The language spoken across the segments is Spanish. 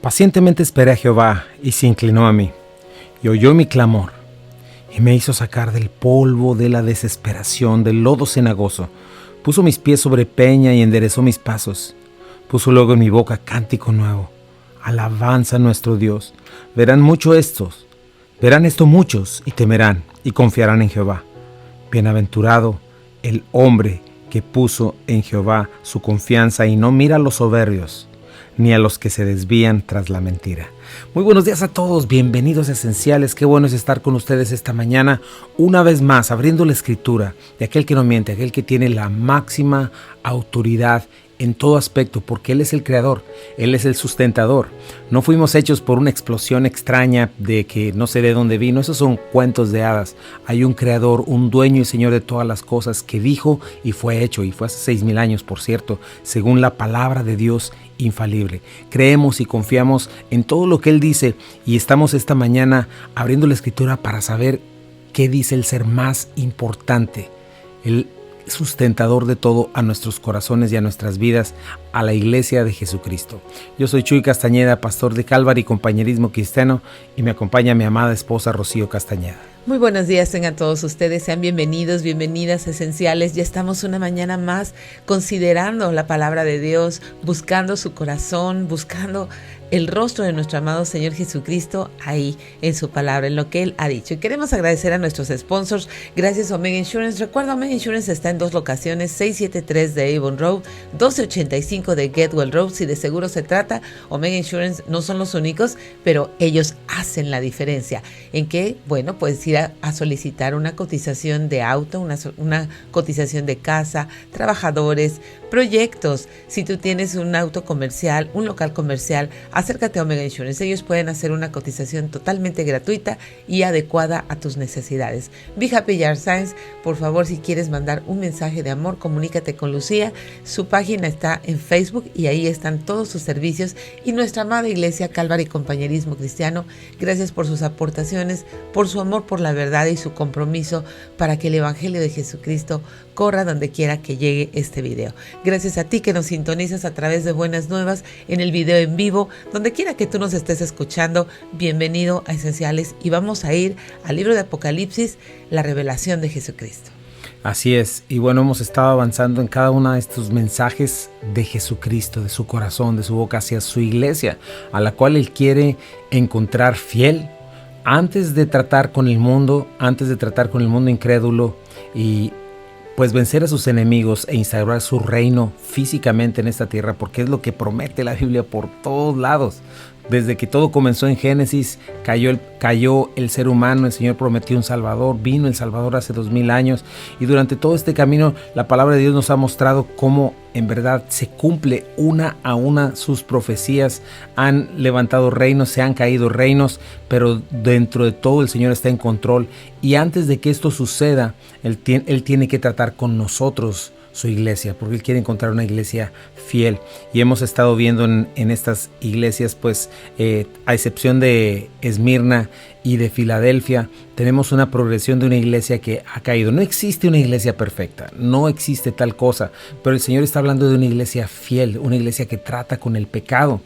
Pacientemente esperé a Jehová, y se inclinó a mí, y oyó mi clamor, y me hizo sacar del polvo de la desesperación, del lodo cenagoso. Puso mis pies sobre peña y enderezó mis pasos. Puso luego en mi boca cántico nuevo, alabanza a nuestro Dios. Verán esto muchos, y temerán, y confiarán en Jehová. Bienaventurado el hombre que puso en Jehová su confianza y no mira a los soberbios, ni a los que se desvían tras la mentira. Muy buenos días a todos, bienvenidos a Esenciales. Qué bueno es estar con ustedes esta mañana, una vez más, abriendo la escritura de aquel que no miente, aquel que tiene la máxima autoridad en todo aspecto, porque Él es el creador, Él es el sustentador. No fuimos hechos por una explosión extraña de que no sé de dónde vino, esos son cuentos de hadas. Hay un creador, un dueño y señor de todas las cosas que dijo y fue hecho, y fue hace 6,000 años, por cierto, según la palabra de Dios infalible. Creemos y confiamos en todo lo que Él dice, y estamos esta mañana abriendo la escritura para saber qué dice el ser más importante, el sustentador de todo a nuestros corazones y a nuestras vidas, a la Iglesia de Jesucristo. Yo soy Chuy Castañeda, pastor de Calvary Compañerismo Cristiano, y me acompaña mi amada esposa Rocío Castañeda. Muy buenos días tengan todos ustedes, sean bienvenidos, bienvenidas a Esenciales. Ya estamos una mañana más considerando la palabra de Dios, buscando su corazón, buscando el rostro de nuestro amado Señor Jesucristo ahí en su palabra, en lo que Él ha dicho. Y queremos agradecer a nuestros sponsors. Gracias a Omega Insurance. Recuerda, Omega Insurance está en 2 locaciones, 673 de Avon Road, 1285 de Getwell Road. Si de seguro se trata, Omega Insurance no son los únicos, pero ellos hacen la diferencia. ¿En qué? Bueno, puedes ir a solicitar una cotización de auto, una cotización de casa, trabajadores, proyectos. Si tú tienes un auto comercial, un local comercial, acércate a Omega Insurance. Ellos pueden hacer una cotización totalmente gratuita y adecuada a tus necesidades. Be Happy Yard Signs, por favor, si quieres mandar un mensaje de amor, comunícate con Lucía. Su página está en Facebook y ahí están todos sus servicios. Y nuestra amada iglesia Calvary Compañerismo Cristiano, gracias por sus aportaciones, por su amor por la verdad y su compromiso para que el Evangelio de Jesucristo corra donde quiera que llegue este video. Gracias a ti que nos sintonizas a través de Buenas Nuevas en el video en vivo, donde quiera que tú nos estés escuchando. Bienvenido a Esenciales, y vamos a ir al libro de Apocalipsis, la revelación de Jesucristo. Así es, y bueno, hemos estado avanzando en cada uno de estos mensajes de Jesucristo, de su corazón, de su boca hacia su iglesia, a la cual Él quiere encontrar fiel antes de tratar con el mundo incrédulo, y pues vencer a sus enemigos e instaurar su reino físicamente en esta tierra, porque es lo que promete la Biblia por todos lados. Desde que todo comenzó en Génesis, cayó el ser humano, el Señor prometió un Salvador, vino el Salvador hace 2000 años, y durante todo este camino la palabra de Dios nos ha mostrado cómo en verdad se cumple una a una sus profecías. Han levantado reinos, se han caído reinos, pero dentro de todo el Señor está en control, y antes de que esto suceda, Él tiene que tratar con nosotros, su iglesia, porque Él quiere encontrar una iglesia fiel. Y hemos estado viendo en estas iglesias, pues a excepción de Esmirna y de Filadelfia, tenemos una progresión de una iglesia que ha caído. No existe una iglesia perfecta, no existe tal cosa, pero el Señor está hablando de una iglesia fiel, una iglesia que trata con el pecado,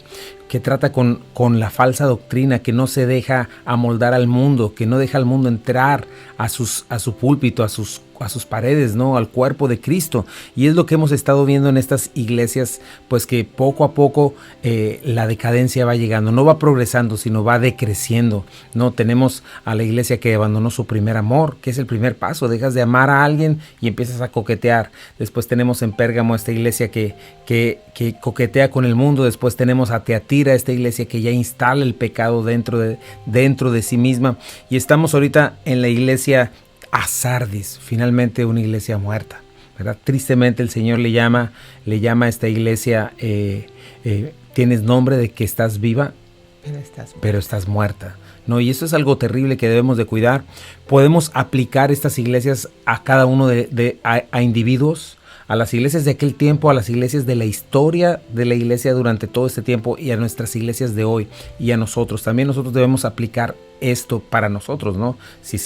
que trata con la falsa doctrina, que no se deja amoldar al mundo, que no deja al mundo entrar a su púlpito, a sus paredes, ¿no? Al cuerpo de Cristo. Y es lo que hemos estado viendo en estas iglesias, pues que poco a poco la decadencia va llegando, no va progresando, sino va decreciendo, ¿no? Tenemos a la iglesia que abandonó su primer amor, que es el primer paso. Dejas de amar a alguien y empiezas a coquetear. Después tenemos en Pérgamo esta iglesia que coquetea con el mundo. Después tenemos a Teatira, esta iglesia que ya instala el pecado dentro de sí misma. Y estamos ahorita en la iglesia a Sardis, finalmente una iglesia muerta, ¿verdad? Tristemente el Señor le llama a esta iglesia, tienes nombre de que estás viva, pero estás muerta. No, y eso es algo terrible que debemos de cuidar. Podemos aplicar estas iglesias a cada uno a individuos, a las iglesias de aquel tiempo, a las iglesias de la historia de la iglesia durante todo este tiempo, y a nuestras iglesias de hoy, y a nosotros. También nosotros debemos aplicar esto para nosotros, ¿no? Si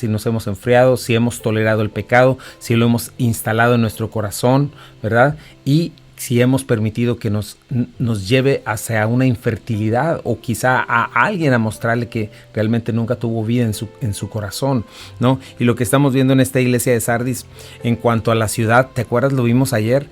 nos hemos enfriado, si hemos tolerado el pecado, si lo hemos instalado en nuestro corazón, ¿verdad? Y si hemos permitido que nos lleve hacia una infertilidad, o quizá a alguien a mostrarle que realmente nunca tuvo vida en su corazón, ¿no? Y lo que estamos viendo en esta iglesia de Sardis, en cuanto a la ciudad, ¿te acuerdas? Lo vimos ayer,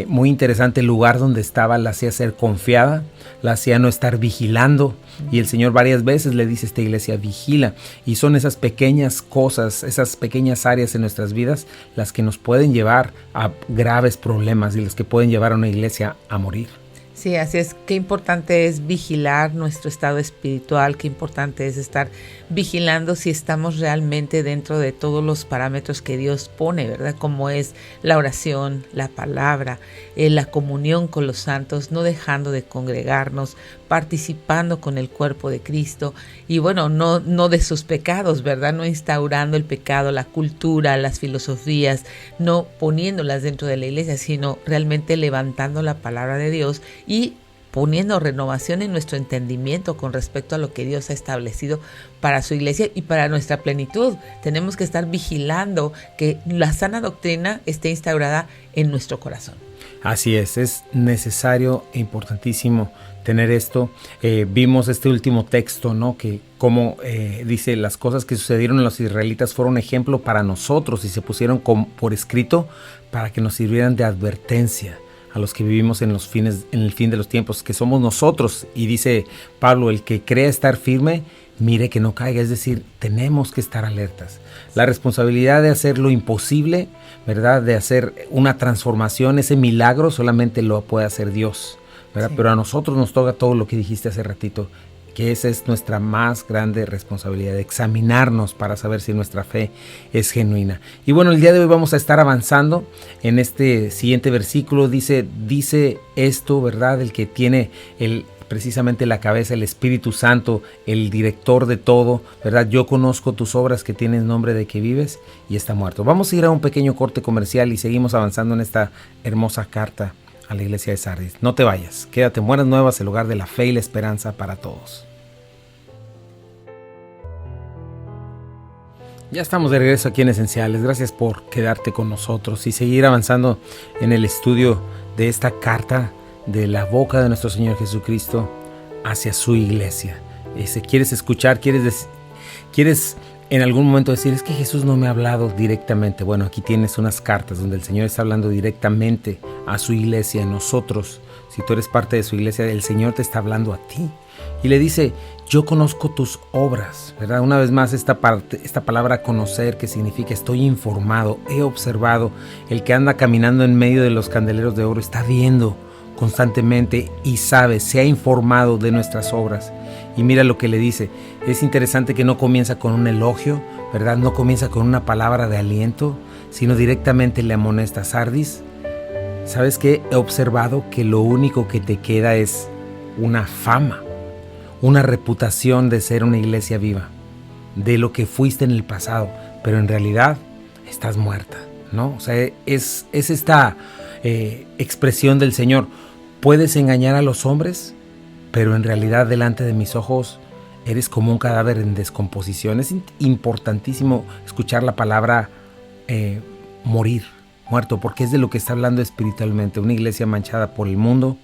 muy interesante el lugar donde estaba, la hacía ser confiada, la hacía no estar vigilando, y el Señor varias veces le dice a esta iglesia: vigila. Y son esas pequeñas cosas, esas pequeñas áreas en nuestras vidas las que nos pueden llevar a graves problemas y las que pueden llevar a una iglesia a morir. Sí, así es. Qué importante es vigilar nuestro estado espiritual, qué importante es estar vigilando si estamos realmente dentro de todos los parámetros que Dios pone, ¿verdad? Como es la oración, la palabra, la comunión con los santos, no dejando de congregarnos, participando con el cuerpo de Cristo y bueno, no de sus pecados, ¿verdad? No instaurando el pecado, la cultura, las filosofías, no poniéndolas dentro de la iglesia, sino realmente levantando la palabra de Dios y poniendo renovación en nuestro entendimiento con respecto a lo que Dios ha establecido para su iglesia y para nuestra plenitud. Tenemos que estar vigilando que la sana doctrina esté instaurada en nuestro corazón. Así es necesario e importantísimo tener esto. Vimos este último texto, ¿no? Que como dice, las cosas que sucedieron en los israelitas fueron ejemplo para nosotros y se pusieron por escrito para que nos sirvieran de advertencia a los que vivimos en el fin de los tiempos, que somos nosotros. Y dice Pablo: el que crea estar firme, mire que no caiga. Es decir, tenemos que estar alertas. La responsabilidad de hacer lo imposible, ¿verdad? De hacer una transformación, ese milagro, solamente lo puede hacer Dios, ¿verdad? Sí. Pero a nosotros nos toca todo lo que dijiste hace ratito, que esa es nuestra más grande responsabilidad, de examinarnos para saber si nuestra fe es genuina. Y bueno, el día de hoy vamos a estar avanzando en este siguiente versículo. Dice esto, ¿verdad? El que tiene precisamente la cabeza, el Espíritu Santo, el director de todo, ¿verdad? Yo conozco tus obras, que tienes nombre de que vives y está muerto. Vamos a ir a un pequeño corte comercial y seguimos avanzando en esta hermosa carta a la iglesia de Sardis. No te vayas, quédate en Buenas Nuevas, el lugar de la fe y la esperanza para todos. Ya estamos de regreso aquí en Esenciales. Gracias por quedarte con nosotros y seguir avanzando en el estudio de esta carta de la boca de nuestro Señor Jesucristo hacia su iglesia. ¿Quieres escuchar? ¿Quieres en algún momento decir: es que Jesús no me ha hablado directamente? Bueno, aquí tienes unas cartas donde el Señor está hablando directamente a su iglesia, a nosotros. Si tú eres parte de su iglesia, el Señor te está hablando a ti y le dice: yo conozco tus obras, ¿verdad? Una vez más, esta palabra conocer, que significa estoy informado, he observado. El que anda caminando en medio de los candeleros de oro está viendo constantemente y sabe, se ha informado de nuestras obras. Y mira lo que le dice. Es interesante que no comienza con un elogio, ¿verdad? No comienza con una palabra de aliento, sino directamente le amonesta: Sardis, ¿sabes qué? He observado que lo único que te queda es una fama, una reputación de ser una iglesia viva, de lo que fuiste en el pasado, pero en realidad estás muerta, ¿no? O sea, es esta expresión del Señor: puedes engañar a los hombres, pero en realidad delante de mis ojos eres como un cadáver en descomposición. Es importantísimo escuchar la palabra muerto, porque es de lo que está hablando espiritualmente. Una iglesia manchada por el mundo,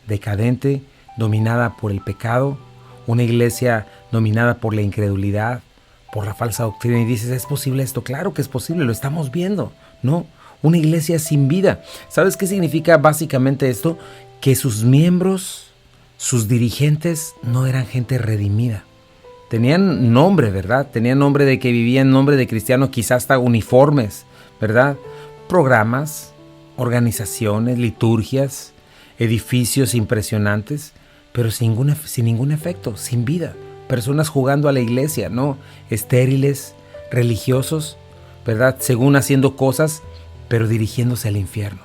decadente, dominada por el pecado, una iglesia dominada por la incredulidad, por la falsa doctrina. Y dices: ¿es posible esto? Claro que es posible, lo estamos viendo, ¿no? Una iglesia sin vida. ¿Sabes qué significa básicamente esto? Que sus miembros, sus dirigentes, no eran gente redimida. Tenían nombre, ¿verdad? Tenían nombre de que vivían, nombre de cristiano, quizás hasta uniformes, ¿verdad? Programas, organizaciones, liturgias, edificios impresionantes, pero sin ningún efecto, sin vida. Personas jugando a la iglesia, ¿no? Estériles, religiosos, ¿verdad? Según haciendo cosas, pero dirigiéndose al infierno.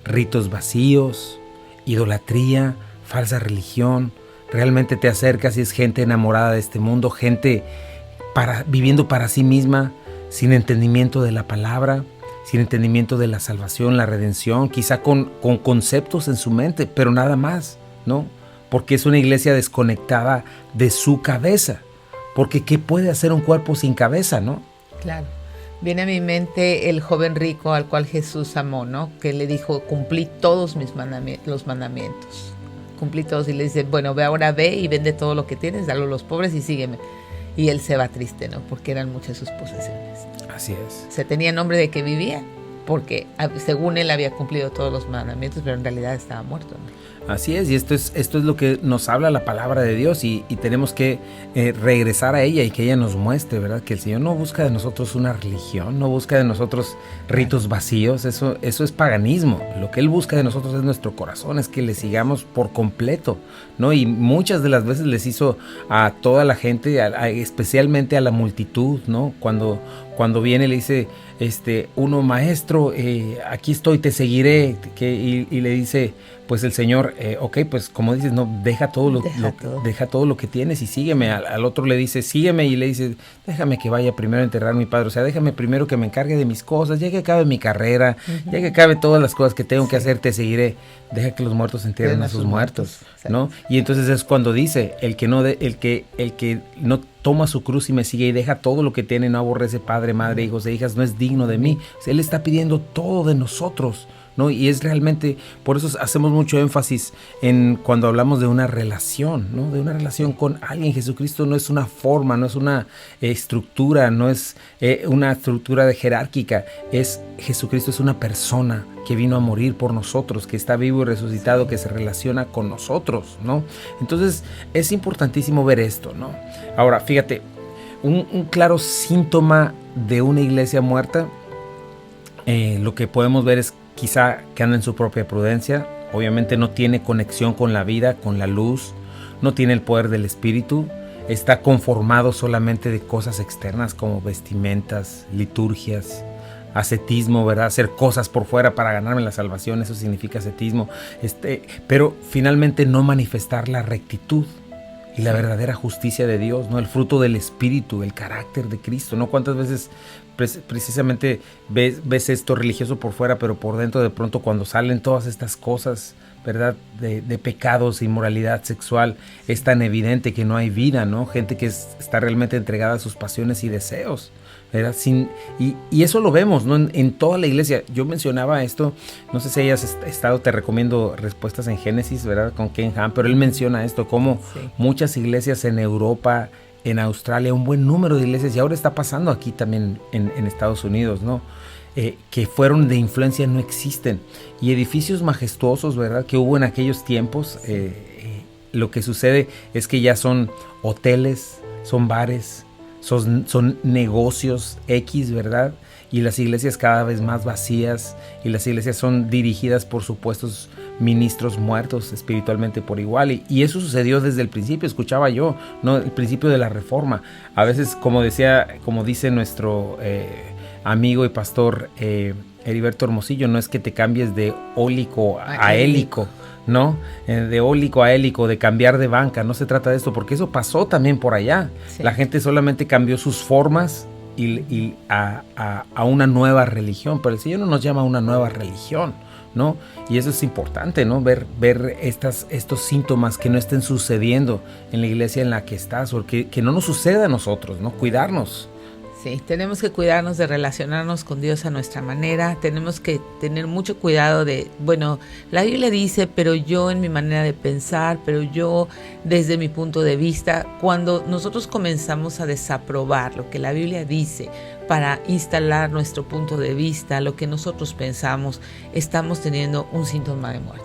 Ritos vacíos, idolatría, falsa religión. Realmente te acercas y es gente enamorada de este mundo, gente viviendo para sí misma, sin entendimiento de la palabra, sin entendimiento de la salvación, la redención, quizá con conceptos en su mente, pero nada más, ¿no? Porque es una iglesia desconectada de su cabeza. Porque ¿qué puede hacer un cuerpo sin cabeza, no? Claro. Viene a mi mente el joven rico al cual Jesús amó, ¿no? Que le dijo, cumplí todos los mandamientos. Cumplí todos. Y le dice, bueno, ahora ve y vende todo lo que tienes, dalo a los pobres y sígueme. Y él se va triste, ¿no? Porque eran muchas sus posesiones. Así es. Se tenía nombre de que vivía, porque según él había cumplido todos los mandamientos, pero en realidad estaba muerto, ¿no? Así es, y esto es lo que nos habla la palabra de Dios y tenemos que regresar a ella y que ella nos muestre, ¿verdad? Que el Señor no busca de nosotros una religión, no busca de nosotros ritos vacíos, eso es paganismo. Lo que Él busca de nosotros es nuestro corazón, es que le sigamos por completo, ¿no? Y muchas de las veces les hizo a toda la gente, especialmente a la multitud, ¿no? Cuando viene le dice uno, maestro, aquí estoy, te seguiré, y le dice pues el Señor, ok, pues como dices, no, deja todo lo que tienes y sígueme. Al otro le dice, sígueme, y le dice, déjame que vaya primero a enterrar a mi padre, o sea, déjame primero que me encargue de mis cosas, ya que acabe mi carrera, ya que acabe todas las cosas que tengo que hacer, te seguiré. Deja que los muertos entierren a sus muertos, ¿no? Y entonces es cuando dice, el que no toma su cruz y me sigue y deja todo lo que tiene, no aborrece padre, madre, hijos e hijas, no es digno de mí. O sea, Él está pidiendo todo de nosotros, ¿no? Y es realmente, por eso hacemos mucho énfasis en cuando hablamos de una relación, ¿no? De una relación con alguien. Jesucristo no es una forma, no es una estructura, no es una estructura jerárquica. Jesucristo es una persona que vino a morir por nosotros, que está vivo y resucitado, que se relaciona con nosotros, ¿no? Entonces es importantísimo ver esto, ¿no? Ahora, fíjate, un claro síntoma de una iglesia muerta, lo que podemos ver es quizá que anda en su propia prudencia, obviamente no tiene conexión con la vida, con la luz, no tiene el poder del Espíritu, está conformado solamente de cosas externas como vestimentas, liturgias, ascetismo, ¿verdad? Hacer cosas por fuera para ganarme la salvación, eso significa ascetismo, pero finalmente no manifestar la rectitud y la verdadera justicia de Dios, ¿no? El fruto del Espíritu, el carácter de Cristo, ¿no? ¿Cuántas veces precisamente ves esto religioso por fuera, pero por dentro de pronto cuando salen todas estas cosas, ¿verdad? De pecados, inmoralidad sexual, es tan evidente que no hay vida, ¿no? Gente que está realmente entregada a sus pasiones y deseos, ¿verdad? Y eso lo vemos, ¿no? En toda la iglesia. Yo mencionaba esto, no sé si hayas estado, te recomiendo Respuestas en Génesis, ¿verdad? Con Ken Ham, pero él menciona esto, como muchas iglesias en Europa, en Australia, un buen número de iglesias, y ahora está pasando aquí también en Estados Unidos, ¿no? Que fueron de influencia no existen. Y edificios majestuosos, ¿verdad? Que hubo en aquellos tiempos, lo que sucede es que ya son hoteles, son bares, son negocios X, ¿verdad? Y las iglesias cada vez más vacías, y las iglesias son dirigidas por supuestos ministros muertos espiritualmente por igual, y eso sucedió desde el principio. Escuchaba yo, ¿no? El principio de la Reforma. A veces, como dice nuestro amigo y pastor Heriberto Hermosillo, no es que te cambies de ólico a hélico, ¿no? De ólico a hélico, de cambiar de banca. No se trata de esto, porque eso pasó también por allá. Sí. La gente solamente cambió sus formas y a una nueva religión, pero el Señor no nos llama a una nueva religión, ¿no? Y eso es importante, ¿no? Ver estos síntomas que no estén sucediendo en la iglesia en la que estás, o que no nos suceda a nosotros, ¿no? Cuidarnos. Sí, tenemos que cuidarnos de relacionarnos con Dios a nuestra manera. Tenemos que tener mucho cuidado la Biblia dice, pero yo en mi manera de pensar, pero yo desde mi punto de vista. Cuando nosotros comenzamos a desaprobar lo que la Biblia dice para instalar nuestro punto de vista, lo que nosotros pensamos, estamos teniendo un síntoma de muerte.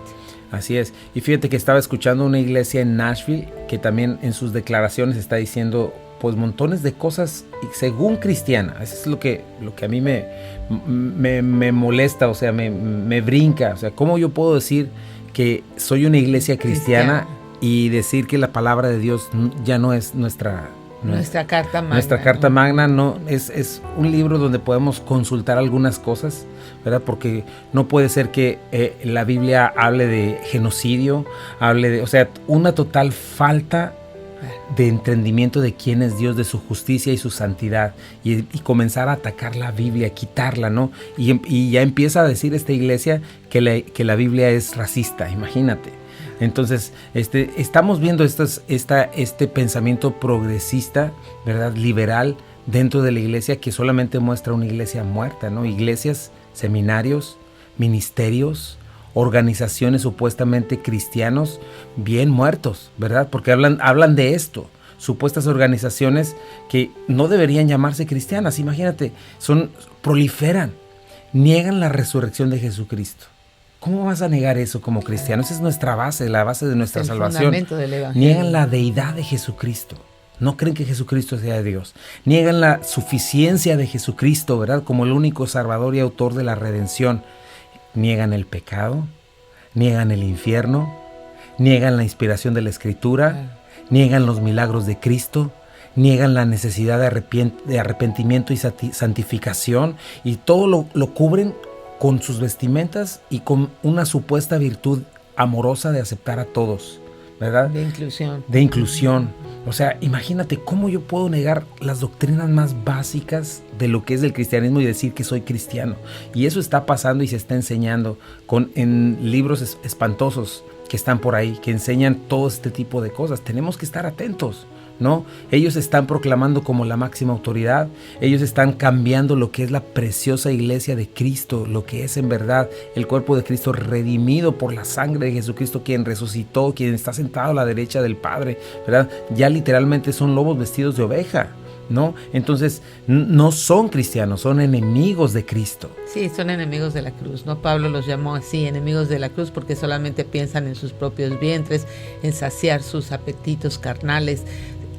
Así es. Y fíjate que estaba escuchando una iglesia en Nashville que también en sus declaraciones está diciendo pues montones de cosas según cristiana. Eso es lo que a mí me molesta, o sea, me brinca. O sea, ¿cómo yo puedo decir que soy una iglesia cristiana y decir que la palabra de Dios ya no es nuestra carta magna? Nuestra carta magna no es un libro donde podemos consultar algunas cosas, ¿verdad? Porque no puede ser que la Biblia hable de genocidio, o sea, una total falta de entendimiento de quién es Dios, de su justicia y su santidad, y comenzar a atacar la Biblia, quitarla, ¿no? Y ya empieza a decir esta iglesia que la Biblia es racista, imagínate. Entonces, estamos viendo este pensamiento progresista, ¿verdad? Liberal, dentro de la iglesia que solamente muestra una iglesia muerta, ¿no? Iglesias, seminarios, ministerios, organizaciones supuestamente cristianos bien muertos, ¿verdad? Porque hablan de esto, supuestas organizaciones que no deberían llamarse cristianas. Imagínate, proliferan, niegan la resurrección de Jesucristo. ¿Cómo vas a negar eso como cristiano? Esa es nuestra base, la base de nuestra salvación. Fundamento del Evangelio. Niegan la deidad de Jesucristo. No creen que Jesucristo sea Dios. Niegan la suficiencia de Jesucristo, ¿verdad? Como el único salvador y autor de la redención. Niegan el pecado, niegan el infierno, niegan la inspiración de la Escritura, niegan los milagros de Cristo, niegan la necesidad de arrepentimiento y santificación, y todo lo cubren con sus vestimentas y con una supuesta virtud amorosa de aceptar a todos, ¿verdad? De inclusión. De inclusión. O sea, imagínate cómo yo puedo negar las doctrinas más básicas de lo que es el cristianismo y decir que soy cristiano. Y eso está pasando y se está enseñando en libros espantosos que están por ahí, que enseñan todo este tipo de cosas. Tenemos que estar atentos, ¿no? Ellos están proclamando como la máxima autoridad. Ellos están cambiando lo que es la preciosa iglesia de Cristo, lo que es en verdad el cuerpo de Cristo redimido por la sangre de Jesucristo, quien resucitó, quien está sentado a la derecha del Padre, ¿verdad? Ya literalmente son lobos vestidos de oveja, ¿no? Entonces no son cristianos, son enemigos de Cristo. Sí, son enemigos de la cruz, ¿no? Pablo los llamó así, enemigos de la cruz, porque solamente piensan en sus propios vientres, en saciar sus apetitos carnales.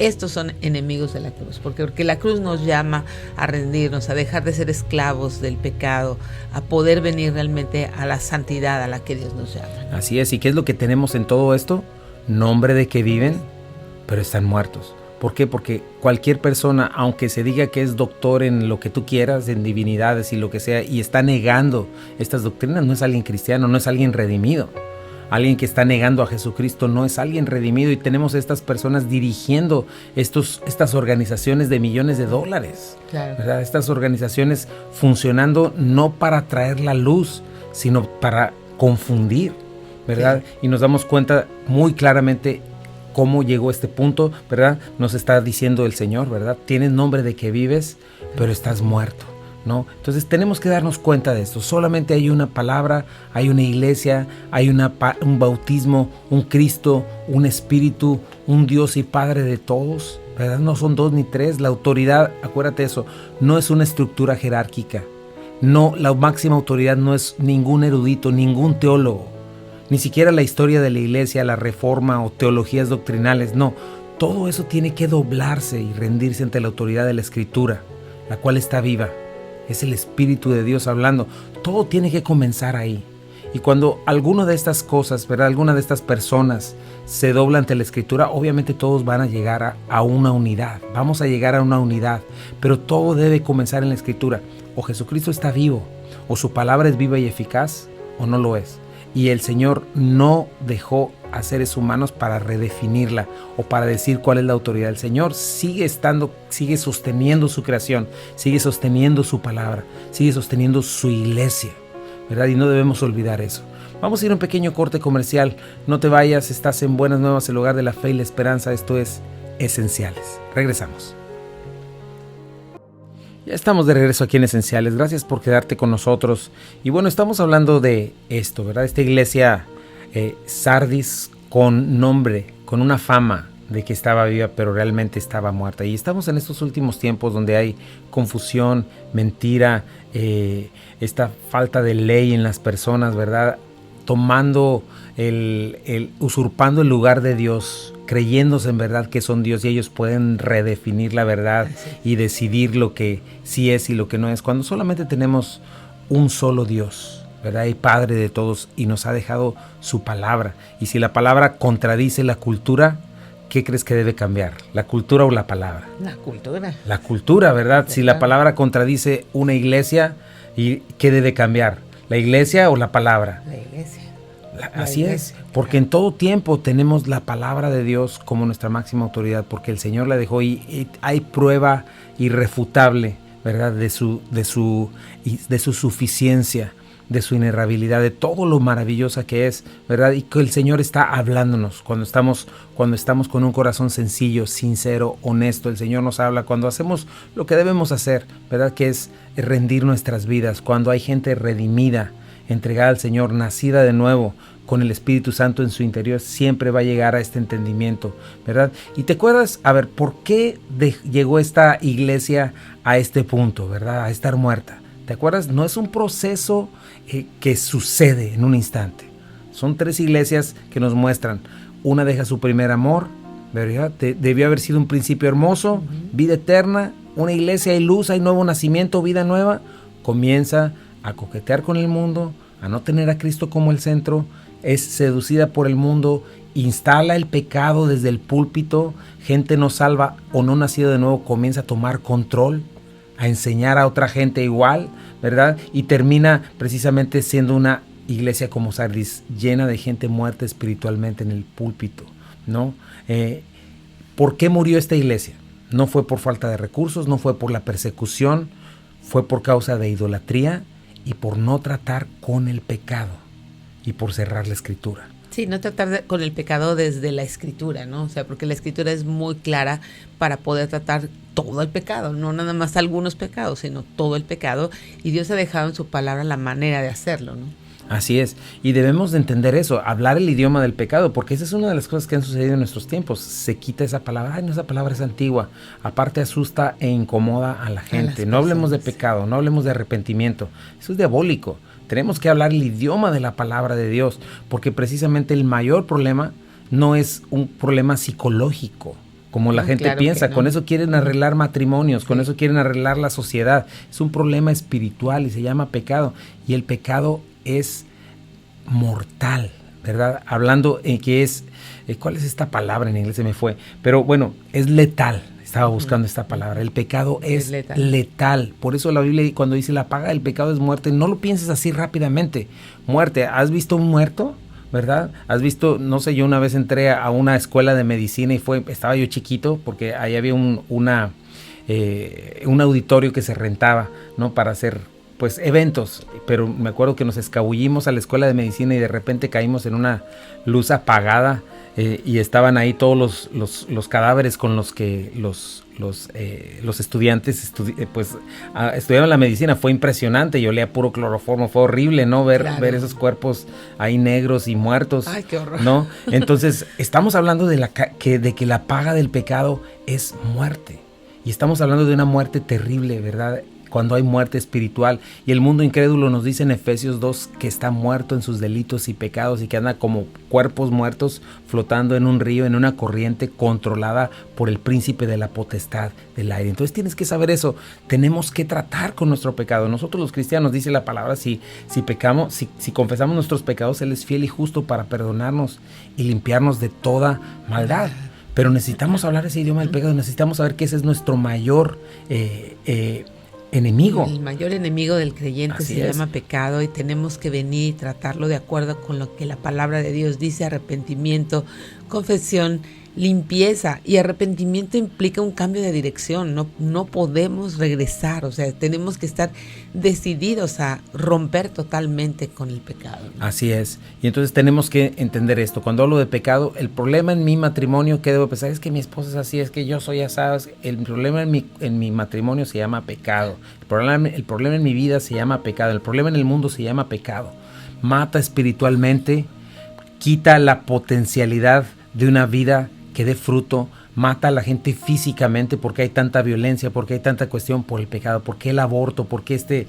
Estos son enemigos de la cruz, porque la cruz nos llama a rendirnos, a dejar de ser esclavos del pecado, a poder venir realmente a la santidad a la que Dios nos llama. Así es, ¿y qué es lo que tenemos en todo esto? Nombre de que viven, pero están muertos. ¿Por qué? Porque cualquier persona, aunque se diga que es doctor en lo que tú quieras, en divinidades y lo que sea, y está negando estas doctrinas, no es alguien cristiano, no es alguien redimido. Alguien que está negando a Jesucristo no es alguien redimido, y tenemos estas personas dirigiendo estas organizaciones de millones de dólares. Claro. ¿Verdad? Estas organizaciones funcionando no para traer la luz, sino para confundir, ¿verdad? Sí. Y nos damos cuenta muy claramente cómo llegó a este punto, ¿verdad? Nos está diciendo el Señor, ¿verdad? Tienes nombre de que vives, pero estás muerto, ¿no? Entonces tenemos que darnos cuenta de esto. Solamente hay una palabra, hay una iglesia, hay un bautismo, un Cristo, un Espíritu, un Dios y Padre de todos, ¿verdad? No son dos ni tres. La autoridad, acuérdate eso, no es una estructura jerárquica. No, la máxima autoridad no es ningún erudito, ningún teólogo, ni siquiera la historia de la iglesia, la reforma o teologías doctrinales. No, todo eso tiene que doblarse y rendirse ante la autoridad de la Escritura, la cual está viva. Es el Espíritu de Dios hablando. Todo tiene que comenzar ahí. Y cuando alguna de estas cosas, ¿verdad? Alguna de estas personas se dobla ante la Escritura, obviamente todos van a llegar a una unidad. Vamos a llegar a una unidad. Pero todo debe comenzar en la Escritura. O Jesucristo está vivo, o su palabra es viva y eficaz, o no lo es. Y el Señor no dejó a seres humanos para redefinirla o para decir cuál es la autoridad. El Señor sigue sosteniendo su creación, sigue sosteniendo su palabra, sigue sosteniendo su iglesia, ¿verdad? Y no debemos olvidar eso. Vamos a ir a un pequeño corte comercial. No te vayas, estás en Buenas Nuevas, el hogar de la fe y la esperanza. Esto es Esenciales. Regresamos. Ya estamos de regreso aquí en Esenciales. Gracias por quedarte con nosotros. Y bueno, estamos hablando de esto, ¿verdad? Esta iglesia Sardis con nombre, con una fama de que estaba viva, pero realmente estaba muerta. Y estamos en estos últimos tiempos donde hay confusión, mentira, esta falta de ley en las personas, ¿verdad? Tomando usurpando el lugar de Dios, creyéndose en verdad que son Dios, y ellos pueden redefinir la verdad y decidir lo que sí es y lo que no es, cuando solamente tenemos un solo Dios, ¿verdad? Y Padre de todos, y nos ha dejado su palabra. Y si la palabra contradice la cultura, ¿qué crees que debe cambiar? ¿La cultura o la palabra? La cultura. La cultura, ¿verdad? Si la palabra contradice una iglesia, ¿qué debe cambiar? ¿La iglesia o la palabra? La iglesia. Así es, porque en todo tiempo tenemos la palabra de Dios como nuestra máxima autoridad, porque el Señor la dejó, y hay prueba irrefutable, ¿verdad? de su suficiencia, de su inerrabilidad, de todo lo maravillosa que es, ¿verdad? Y que el Señor está hablándonos cuando estamos con un corazón sencillo, sincero, honesto. El Señor nos habla cuando hacemos lo que debemos hacer, ¿verdad? Que es rendir nuestras vidas, cuando hay gente redimida, entregada al Señor, nacida de nuevo, con el Espíritu Santo en su interior, siempre va a llegar a este entendimiento, ¿verdad? Y te acuerdas, a ver, ¿por qué llegó esta iglesia a este punto, ¿verdad? A estar muerta. ¿Te acuerdas? No es un proceso que sucede en un instante. Son 3 iglesias que nos muestran. Una deja su primer amor, ¿verdad? Debió haber sido un principio hermoso, vida eterna. Una iglesia, hay luz, hay nuevo nacimiento, vida nueva. Comienza a coquetear con el mundo, a no tener a Cristo como el centro. Es seducida por el mundo, instala el pecado desde el púlpito, gente no salva o no nacido de nuevo comienza a tomar control, a enseñar a otra gente igual, ¿verdad? Y termina precisamente siendo una iglesia como Sardis, llena de gente muerta espiritualmente en el púlpito, ¿no? ¿Por qué murió esta iglesia? No fue por falta de recursos, no fue por la persecución, fue por causa de idolatría y por no tratar con el pecado. Y por cerrar la escritura. Sí, no tratar con el pecado desde la escritura, ¿no? O sea, porque la escritura es muy clara para poder tratar todo el pecado, no nada más algunos pecados, sino todo el pecado. Y Dios ha dejado en su palabra la manera de hacerlo, ¿no? Así es, y debemos de entender eso, hablar el idioma del pecado, porque esa es una de las cosas que han sucedido en nuestros tiempos. Se quita esa palabra, ay, no, esa palabra es antigua, aparte asusta e incomoda a la gente. No hablemos de pecado, no hablemos de arrepentimiento, eso es diabólico. Tenemos que hablar el idioma de la palabra de Dios, porque precisamente el mayor problema no es un problema psicológico, como la gente piensa. No. Con eso quieren arreglar matrimonios, con eso quieren arreglar la sociedad. Es un problema espiritual y se llama pecado. Y el pecado es mortal, ¿verdad? Hablando que es, ¿cuál es esta palabra? En inglés se me fue, pero bueno, es letal. Estaba buscando esta palabra. El pecado es letal. Por eso la Biblia, cuando dice la paga del pecado es muerte, no lo pienses así rápidamente. Muerte. ¿Has visto un muerto? ¿Verdad? ¿Has visto? No sé, yo una vez entré a una escuela de medicina y estaba yo chiquito porque ahí había un auditorio que se rentaba, ¿no? Para hacer pues eventos, pero me acuerdo que nos escabullimos a la escuela de medicina y de repente caímos en una luz apagada. Y estaban ahí todos los cadáveres con los que los estudiantes estudiaban la medicina. Fue impresionante, yo olía puro cloroformo, fue horrible, ¿no? Ver esos cuerpos ahí negros y muertos. Ay, qué horror. ¿No? Entonces, estamos hablando de que la paga del pecado es muerte. Y estamos hablando de una muerte terrible, ¿verdad? Cuando hay muerte espiritual, y el mundo incrédulo nos dice en Efesios 2 que está muerto en sus delitos y pecados y que anda como cuerpos muertos flotando en un río, en una corriente controlada por el príncipe de la potestad del aire. Entonces tienes que saber eso, tenemos que tratar con nuestro pecado. Nosotros los cristianos, dice la palabra, si pecamos, si confesamos nuestros pecados, Él es fiel y justo para perdonarnos y limpiarnos de toda maldad. Pero necesitamos hablar ese idioma del pecado, necesitamos saber que ese es nuestro mayor enemigo. El mayor enemigo del creyente se llama pecado, y tenemos que venir y tratarlo de acuerdo con lo que la palabra de Dios dice: arrepentimiento, confesión, limpieza. Y arrepentimiento implica un cambio de dirección, no podemos regresar, o sea, tenemos que estar decididos a romper totalmente con el pecado, ¿no? Así es, y entonces tenemos que entender esto. Cuando hablo de pecado, el problema en mi matrimonio, ¿qué debo pensar? Es que mi esposa es así, es que yo soy asado. El problema en mi matrimonio se llama pecado, el problema en mi vida se llama pecado, el problema en el mundo se llama pecado. Mata espiritualmente, quita la potencialidad de una vida que dé fruto, mata a la gente físicamente porque hay tanta violencia, porque hay tanta cuestión por el pecado, porque el aborto, porque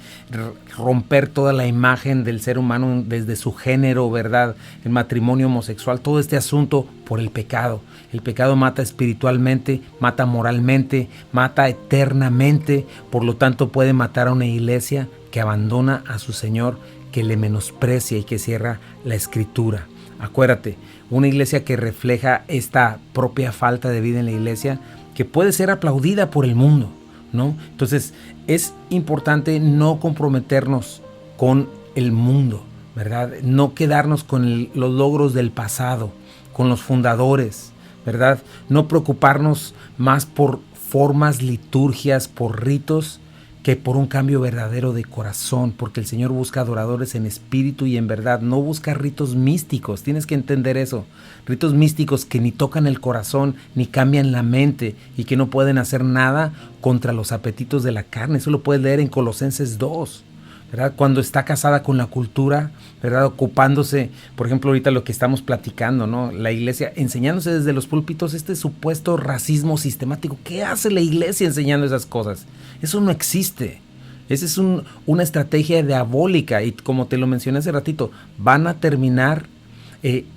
romper toda la imagen del ser humano desde su género, ¿verdad? El matrimonio homosexual, todo este asunto por el pecado. El pecado mata espiritualmente, mata moralmente, mata eternamente, por lo tanto puede matar a una iglesia que abandona a su Señor, que le menosprecia y que cierra la escritura. Acuérdate, una iglesia que refleja esta propia falta de vida en la iglesia, que puede ser aplaudida por el mundo, ¿no? Entonces, es importante no comprometernos con el mundo, ¿verdad? No quedarnos con los logros del pasado, con los fundadores, ¿verdad? No preocuparnos más por formas, liturgias, por ritos, que por un cambio verdadero de corazón, porque el Señor busca adoradores en espíritu y en verdad, no busca ritos místicos, tienes que entender eso, ritos místicos que ni tocan el corazón, ni cambian la mente y que no pueden hacer nada contra los apetitos de la carne. Eso lo puedes leer en Colosenses 2, ¿verdad? Cuando está casada con la cultura, ¿verdad? Ocupándose, por ejemplo, ahorita lo que estamos platicando, ¿no? La iglesia enseñándose desde los púlpitos este supuesto racismo sistemático. ¿Qué hace la iglesia enseñando esas cosas? Eso no existe. Esa es una estrategia diabólica y como te lo mencioné hace ratito, van a terminar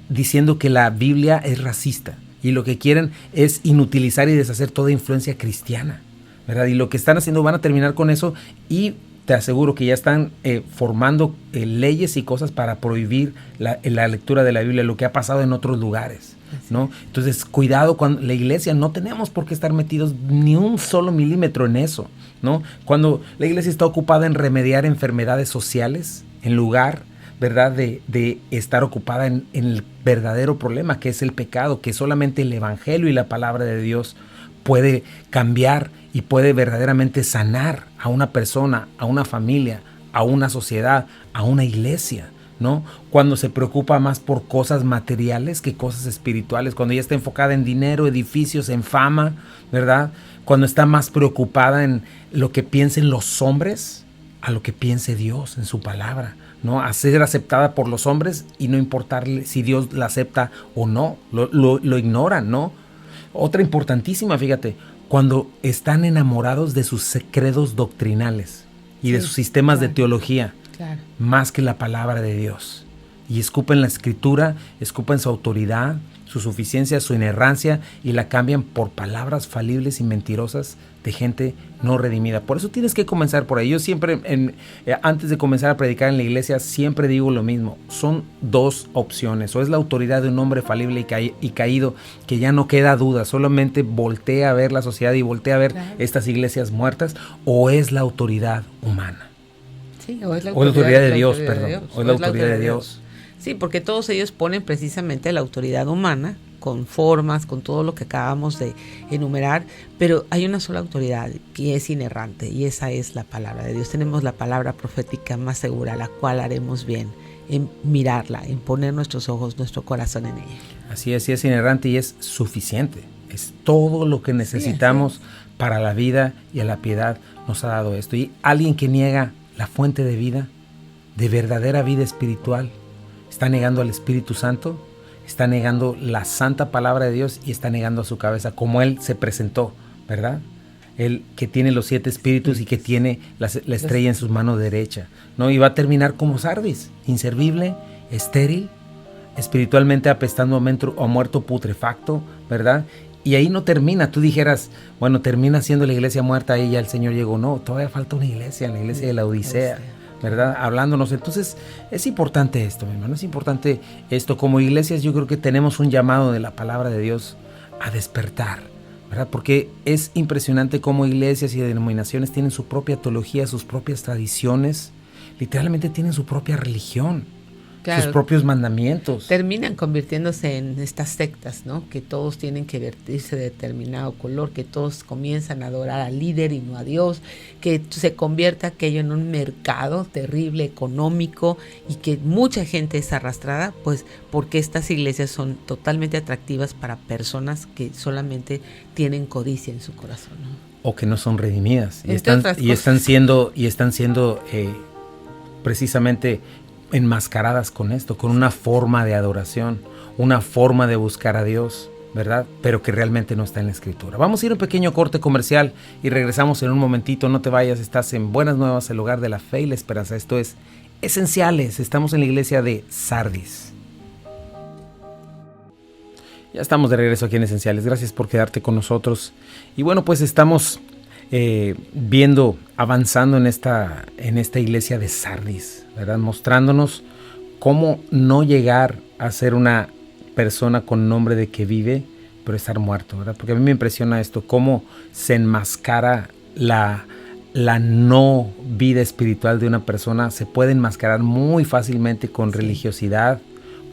diciendo que la Biblia es racista y lo que quieren es inutilizar y deshacer toda influencia cristiana, ¿verdad? Y lo que están haciendo van a terminar con eso y te aseguro que ya están formando leyes y cosas para prohibir la lectura de la Biblia, lo que ha pasado en otros lugares, ¿no? Entonces, cuidado, cuando la iglesia no tenemos por qué estar metidos ni un solo milímetro en eso, ¿no? Cuando la iglesia está ocupada en remediar enfermedades sociales, en lugar, ¿verdad?, de estar ocupada en el verdadero problema, que es el pecado, que solamente el evangelio y la palabra de Dios puede cambiar y puede verdaderamente sanar a una persona, a una familia, a una sociedad, a una iglesia, ¿no? Cuando se preocupa más por cosas materiales que cosas espirituales, cuando ella está enfocada en dinero, edificios, en fama, ¿verdad? Cuando está más preocupada en lo que piensen los hombres a lo que piense Dios en su palabra, ¿no? A ser aceptada por los hombres y no importarle si Dios la acepta o no, lo ignoran, ¿no? Otra importantísima, fíjate, cuando están enamorados de sus credos doctrinales y de sus sistemas de teología, más que la palabra de Dios. Y escupen la escritura, escupen su autoridad, su suficiencia, su inerrancia y la cambian por palabras falibles y mentirosas de gente no redimida. Por eso tienes que comenzar por ahí. Yo siempre, antes de comenzar a predicar en la iglesia, siempre digo lo mismo. Son dos opciones. O es la autoridad de un hombre falible y caído, que ya no queda duda, solamente voltea a ver la sociedad y voltea a ver estas iglesias muertas, o es la autoridad humana. Sí, o es la autoridad de Dios, perdón. O es la autoridad de Dios. Sí, porque todos ellos ponen precisamente la autoridad humana, con formas, con todo lo que acabamos de enumerar, pero hay una sola autoridad que es inerrante y esa es la palabra de Dios. Tenemos la palabra profética más segura, la cual haremos bien en mirarla, en poner nuestros ojos, nuestro corazón en ella. Así es inerrante y es suficiente. Es todo lo que necesitamos para la vida y a la piedad nos ha dado esto. Y alguien que niega la fuente de vida, de verdadera vida espiritual, está negando al Espíritu Santo, está negando la santa palabra de Dios y está negando a su cabeza, como Él se presentó, ¿verdad? Él que tiene los 7 espíritus y que tiene la estrella en su mano derecha, ¿no? Y va a terminar como Sardis, inservible, estéril, espiritualmente apestando a muerto putrefacto, ¿verdad? Y ahí no termina. Tú dijeras, bueno, termina siendo la iglesia muerta, ahí ya el Señor llegó. No, todavía falta una iglesia, la iglesia de la Odisea, ¿verdad? Hablándonos. Entonces, es importante esto, mi hermano, es importante esto. Como iglesias, yo creo que tenemos un llamado de la palabra de Dios a despertar, ¿verdad? Porque es impresionante cómo iglesias y denominaciones tienen su propia teología, sus propias tradiciones, literalmente tienen su propia religión. Claro, sus propios mandamientos. Terminan convirtiéndose en estas sectas, ¿no? Que todos tienen que vestirse de determinado color, que todos comienzan a adorar al líder y no a Dios, que se convierta aquello en un mercado terrible, económico, y que mucha gente es arrastrada, pues porque estas iglesias son totalmente atractivas para personas que solamente tienen codicia en su corazón, ¿no? O que no son redimidas y están siendo precisamente enmascaradas con esto, con una forma de adoración, una forma de buscar a Dios, ¿verdad? Pero que realmente no está en la Escritura. Vamos a ir a un pequeño corte comercial y regresamos en un momentito. No te vayas, estás en Buenas Nuevas, el lugar de la fe y la esperanza. Esto es Esenciales. Estamos en la iglesia de Sardis. Ya estamos de regreso aquí en Esenciales. Gracias por quedarte con nosotros. Y bueno, pues estamos avanzando en esta iglesia de Sardis, ¿verdad? Mostrándonos cómo no llegar a ser una persona con nombre de que vive, pero estar muerto, ¿verdad? Porque a mí me impresiona esto, cómo se enmascara la no vida espiritual de una persona. Se puede enmascarar muy fácilmente con religiosidad,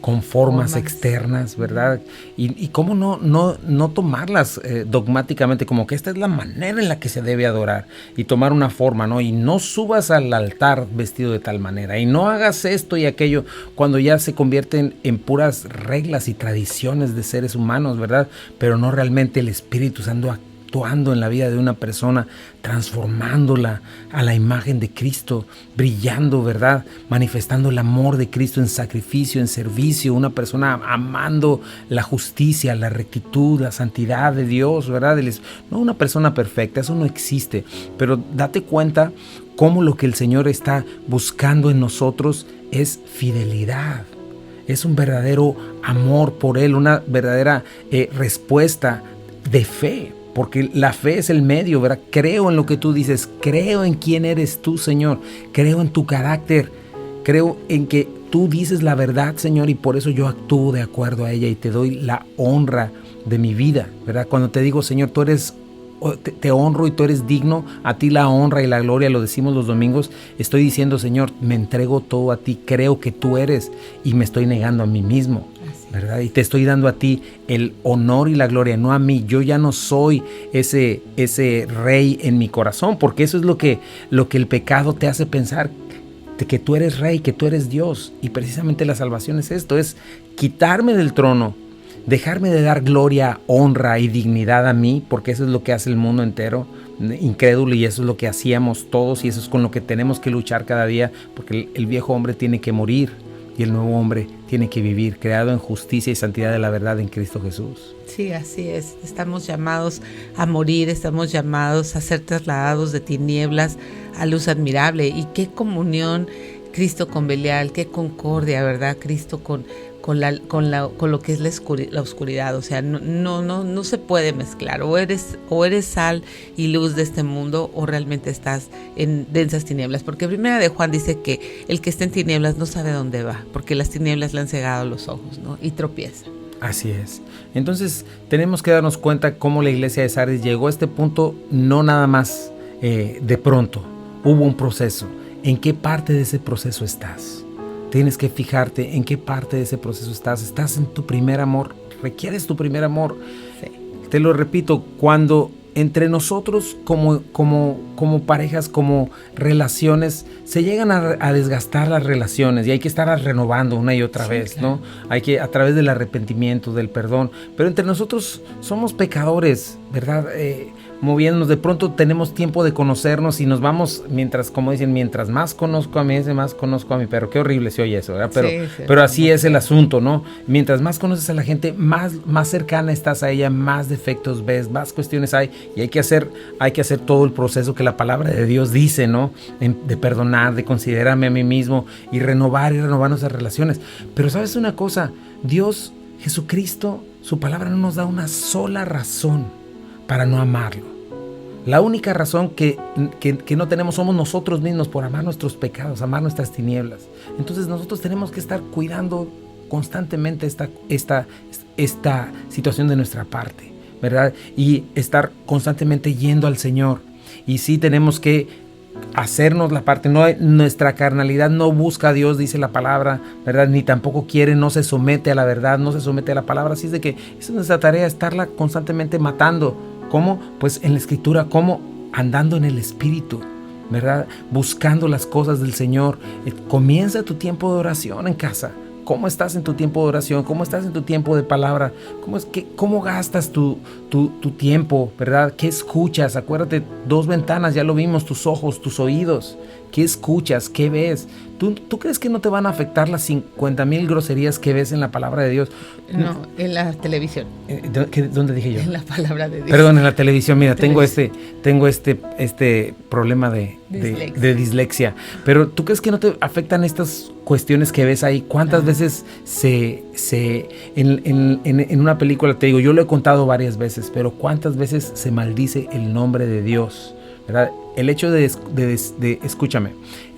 con formas externas, ¿verdad? Y cómo no tomarlas dogmáticamente, como que esta es la manera en la que se debe adorar, y tomar una forma, ¿no? Y no subas al altar vestido de tal manera, y no hagas esto y aquello, cuando ya se convierten en puras reglas y tradiciones de seres humanos, ¿verdad? Pero no realmente el Espíritu Santo actuando en la vida de una persona, transformándola a la imagen de Cristo, brillando, ¿verdad? Manifestando el amor de Cristo en sacrificio, en servicio, una persona amando la justicia, la rectitud, la santidad de Dios, ¿verdad? No una persona perfecta, eso no existe, pero date cuenta cómo lo que el Señor está buscando en nosotros es fidelidad. Es un verdadero amor por Él, una verdadera respuesta de fe. Porque la fe es el medio, ¿verdad? Creo en lo que tú dices, creo en quién eres tú, Señor, creo en tu carácter, creo en que tú dices la verdad, Señor, y por eso yo actúo de acuerdo a ella y te doy la honra de mi vida, ¿verdad? Cuando te digo, Señor, tú eres, te honro y tú eres digno, a ti la honra y la gloria, lo decimos los domingos, estoy diciendo, Señor, me entrego todo a ti, creo que tú eres y me estoy negando a mí mismo, ¿verdad? Y te estoy dando a ti el honor y la gloria, no a mí. Yo ya no soy ese rey en mi corazón, porque eso es lo que el pecado te hace pensar, de que tú eres rey, que tú eres Dios. Y precisamente la salvación es esto, es quitarme del trono, dejarme de dar gloria, honra y dignidad a mí, porque eso es lo que hace el mundo entero, incrédulo, y eso es lo que hacíamos todos, y eso es con lo que tenemos que luchar cada día, porque el viejo hombre tiene que morir. Y el nuevo hombre tiene que vivir, creado en justicia y santidad de la verdad en Cristo Jesús. Sí, así es. Estamos llamados a morir, estamos llamados a ser trasladados de tinieblas a luz admirable. Y qué comunión Cristo con Belial, qué concordia, ¿verdad? Cristo con lo que es la oscuridad. O sea, no se puede mezclar. O eres sal y luz de este mundo, o realmente estás en densas tinieblas. Porque Primera de Juan dice que el que está en tinieblas no sabe dónde va, porque las tinieblas le han cegado los ojos, ¿no? Y tropieza. Así es. Entonces tenemos que darnos cuenta cómo la iglesia de Sardis llegó a este punto, no nada más de pronto. Hubo un proceso. ¿En qué parte de ese proceso estás? Tienes que fijarte en qué parte de ese proceso estás. ¿Estás en tu primer amor? ¿Requieres tu primer amor? Sí. Te lo repito, cuando entre nosotros como parejas, como relaciones, se llegan a desgastar las relaciones y hay que estarlas renovando una y otra vez, claro. ¿No? Hay que, a través del arrepentimiento, del perdón. Pero entre nosotros somos pecadores, ¿verdad? Moviéndonos, de pronto tenemos tiempo de conocernos y nos vamos, mientras más conozco a mí, más conozco a mi perro. Qué horrible se oye eso, ¿verdad? Pero así es el asunto, ¿no? Mientras más conoces a la gente, más cercana estás a ella, más defectos ves, más cuestiones hay, y hay que hacer todo el proceso que la palabra de Dios dice, ¿no? De perdonar, de considerarme a mí mismo y renovar nuestras relaciones. Pero ¿sabes una cosa? Dios, Jesucristo, su palabra no nos da una sola razón para no amarlo. La única razón que no tenemos somos nosotros mismos por amar nuestros pecados, amar nuestras tinieblas. Entonces nosotros tenemos que estar cuidando constantemente esta situación de nuestra parte, ¿verdad? Y estar constantemente yendo al Señor. Y sí tenemos que hacernos la parte. Nuestra carnalidad no busca a Dios, dice la palabra, ¿verdad? Ni tampoco quiere, no se somete a la verdad, no se somete a la palabra. Así es de que esa es nuestra tarea, estarla constantemente matando. ¿Cómo? Pues en la Escritura, ¿cómo? Andando en el Espíritu, ¿verdad? Buscando las cosas del Señor. Comienza tu tiempo de oración en casa. ¿Cómo estás en tu tiempo de oración? ¿Cómo estás en tu tiempo de palabra? ¿Cómo gastas tu tiempo, ¿verdad? ¿Qué escuchas? Acuérdate, 2 ventanas, ya lo vimos, tus ojos, tus oídos. ¿Qué escuchas? ¿Qué ves? ¿Tú crees que no te van a afectar las 50,000 groserías que ves en la palabra de Dios? No, en la televisión. ¿Dónde dije yo? En la palabra de Dios. Perdón, en la televisión. Mira, tengo este problema de dislexia. Pero ¿tú crees que no te afectan estas cuestiones que ves ahí? ¿Cuántas veces en una película, te digo, yo lo he contado varias veces, pero cuántas veces se maldice el nombre de Dios, ¿verdad? El hecho escúchame,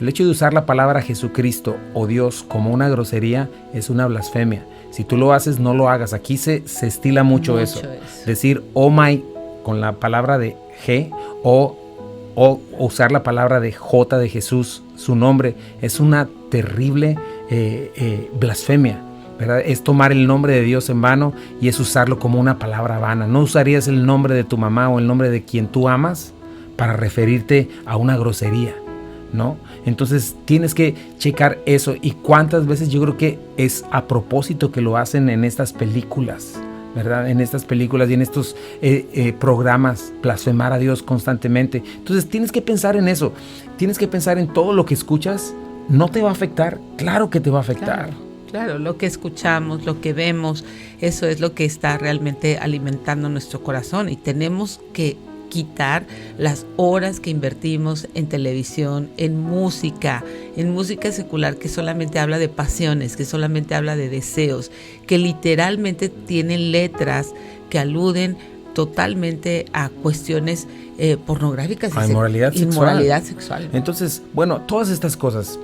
el hecho de usar la palabra Jesucristo o Dios como una grosería es una blasfemia. Si tú lo haces, no lo hagas. Aquí se estila mucho eso. Decir oh my con la palabra de G o usar la palabra de J de Jesús, su nombre, es una terrible blasfemia. ¿verdad? Es tomar el nombre de Dios en vano y es usarlo como una palabra vana. No usarías el nombre de tu mamá o el nombre de quien tú amas para referirte a una grosería, ¿no? Entonces tienes que checar eso. Y cuántas veces yo creo que es a propósito que lo hacen en estas películas, ¿verdad? En estas películas y en estos programas, blasfemar a Dios constantemente. Entonces tienes que pensar en eso. Tienes que pensar en todo lo que escuchas. ¿No te va a afectar? Claro que te va a afectar. Claro, lo que escuchamos, lo que vemos, eso es lo que está realmente alimentando nuestro corazón, y tenemos que quitar las horas que invertimos en televisión, en música secular que solamente habla de pasiones, que solamente habla de deseos, que literalmente tienen letras que aluden totalmente a cuestiones pornográficas y inmoralidad sexual. Entonces, bueno, todas estas cosas,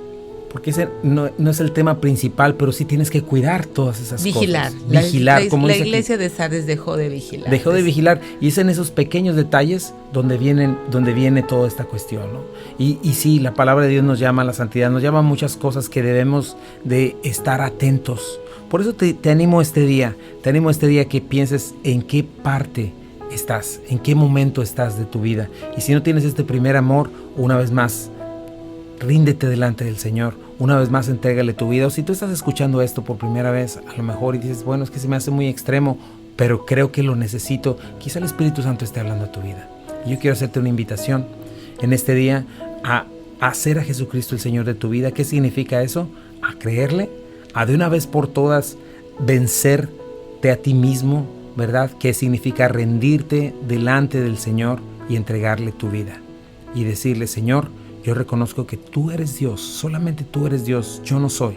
porque ese no es el tema principal, pero sí tienes que cuidar todas esas cosas. Vigilar. La iglesia de Sardes dejó de vigilar. Dejó de vigilar, y es en esos pequeños detalles donde viene toda esta cuestión, ¿no? Y sí, la palabra de Dios nos llama a la santidad, nos llama a muchas cosas que debemos de estar atentos. Por eso te animo este día que pienses en qué parte estás, en qué momento estás de tu vida. Y si no tienes este primer amor, una vez más, ríndete delante del Señor, una vez más entrégale tu vida. O si tú estás escuchando esto por primera vez, a lo mejor, y dices, bueno, es que se me hace muy extremo, pero creo que lo necesito, quizá el Espíritu Santo esté hablando a tu vida. Y yo quiero hacerte una invitación en este día a hacer a Jesucristo el Señor de tu vida. ¿Qué significa eso? A creerle, a de una vez por todas vencerte a ti mismo, ¿verdad? ¿Qué significa rendirte delante del Señor y entregarle tu vida? Y decirle, Señor, yo reconozco que tú eres Dios, solamente tú eres Dios, yo no soy.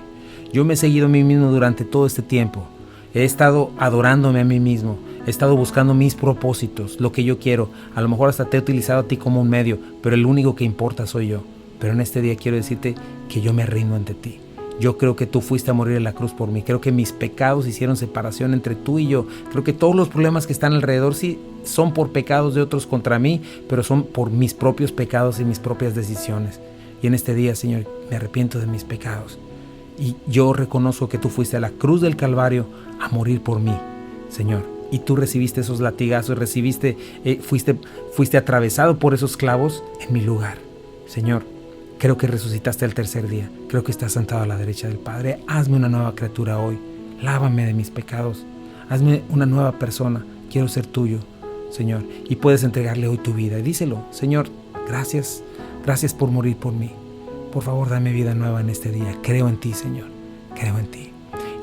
Yo me he seguido a mí mismo durante todo este tiempo. He estado adorándome a mí mismo, he estado buscando mis propósitos, lo que yo quiero. A lo mejor hasta te he utilizado a ti como un medio, pero el único que importa soy yo. Pero en este día quiero decirte que yo me rindo ante ti. Yo creo que tú fuiste a morir en la cruz por mí. Creo que mis pecados hicieron separación entre tú y yo. Creo que todos los problemas que están alrededor sí son por pecados de otros contra mí, pero son por mis propios pecados y mis propias decisiones. Y en este día, Señor, me arrepiento de mis pecados. Y yo reconozco que tú fuiste a la cruz del Calvario a morir por mí, Señor. Y tú recibiste esos latigazos, fuiste atravesado por esos clavos en mi lugar, Señor. Creo que resucitaste al tercer día. Creo que estás sentado a la derecha del Padre. Hazme una nueva criatura hoy. Lávame de mis pecados. Hazme una nueva persona. Quiero ser tuyo, Señor. Y puedes entregarle hoy tu vida. Y díselo, Señor, gracias. Gracias por morir por mí. Por favor, dame vida nueva en este día. Creo en ti, Señor. Creo en ti.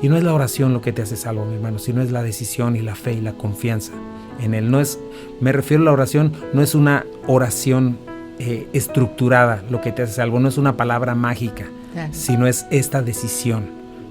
Y no es la oración lo que te hace salvo, mi hermano, sino es la decisión y la fe y la confianza en Él. Me refiero a la oración, no es una oración estructurada lo que te hace salvo, no es una palabra mágica, claro, sino es esta decisión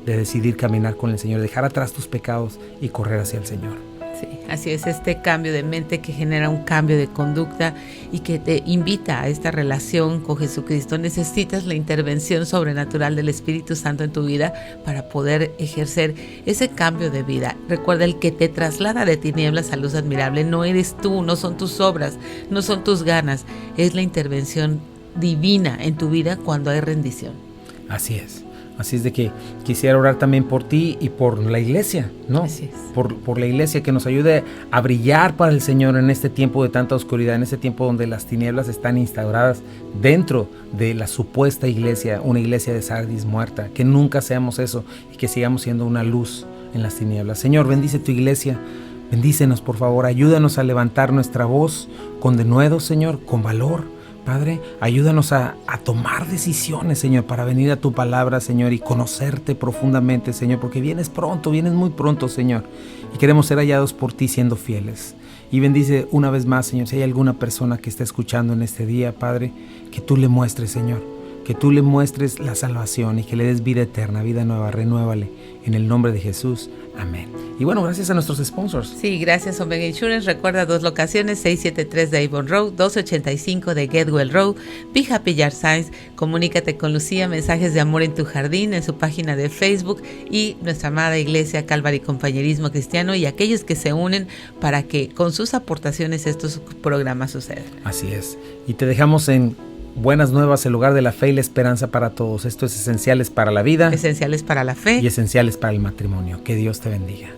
de decidir caminar con el Señor, dejar atrás tus pecados y correr hacia el Señor. Sí, así es, este cambio de mente que genera un cambio de conducta y que te invita a esta relación con Jesucristo. Necesitas la intervención sobrenatural del Espíritu Santo en tu vida para poder ejercer ese cambio de vida. Recuerda, el que te traslada de tinieblas a luz admirable no eres tú, no son tus obras, no son tus ganas, es la intervención divina en tu vida cuando hay rendición. Así es de que quisiera orar también por ti y por la iglesia, ¿no? Así es. Por la iglesia, que nos ayude a brillar para el Señor en este tiempo de tanta oscuridad, en este tiempo donde las tinieblas están instauradas dentro de la supuesta iglesia, una iglesia de Sardis muerta. Que nunca seamos eso y que sigamos siendo una luz en las tinieblas. Señor, bendice tu iglesia, bendícenos por favor, ayúdanos a levantar nuestra voz con denuedo, Señor, con valor. Padre, ayúdanos a tomar decisiones, Señor, para venir a tu palabra, Señor, y conocerte profundamente, Señor, porque vienes muy pronto, Señor, y queremos ser hallados por ti siendo fieles. Y bendice una vez más, Señor, si hay alguna persona que está escuchando en este día, Padre, que tú le muestres, Señor, que tú le muestres la salvación y que le des vida eterna, vida nueva, renuévale, en el nombre de Jesús. Amén. Y bueno, gracias a nuestros sponsors. Sí, gracias Omega Insurance. Recuerda 2 locaciones, 673 de Avon Road, 285 de Getwell Road, Be Happy Yard Signs. Comunícate con Lucía, mensajes de amor en tu jardín, en su página de Facebook, y nuestra amada iglesia Calvary Compañerismo Cristiano, y aquellos que se unen para que con sus aportaciones estos programas sucedan. Así es. Y te dejamos en Buenas Nuevas, el lugar de la fe y la esperanza para todos. Esto es Esenciales para la Vida. Esenciales para la Fe. Y Esenciales para el Matrimonio. Que Dios te bendiga.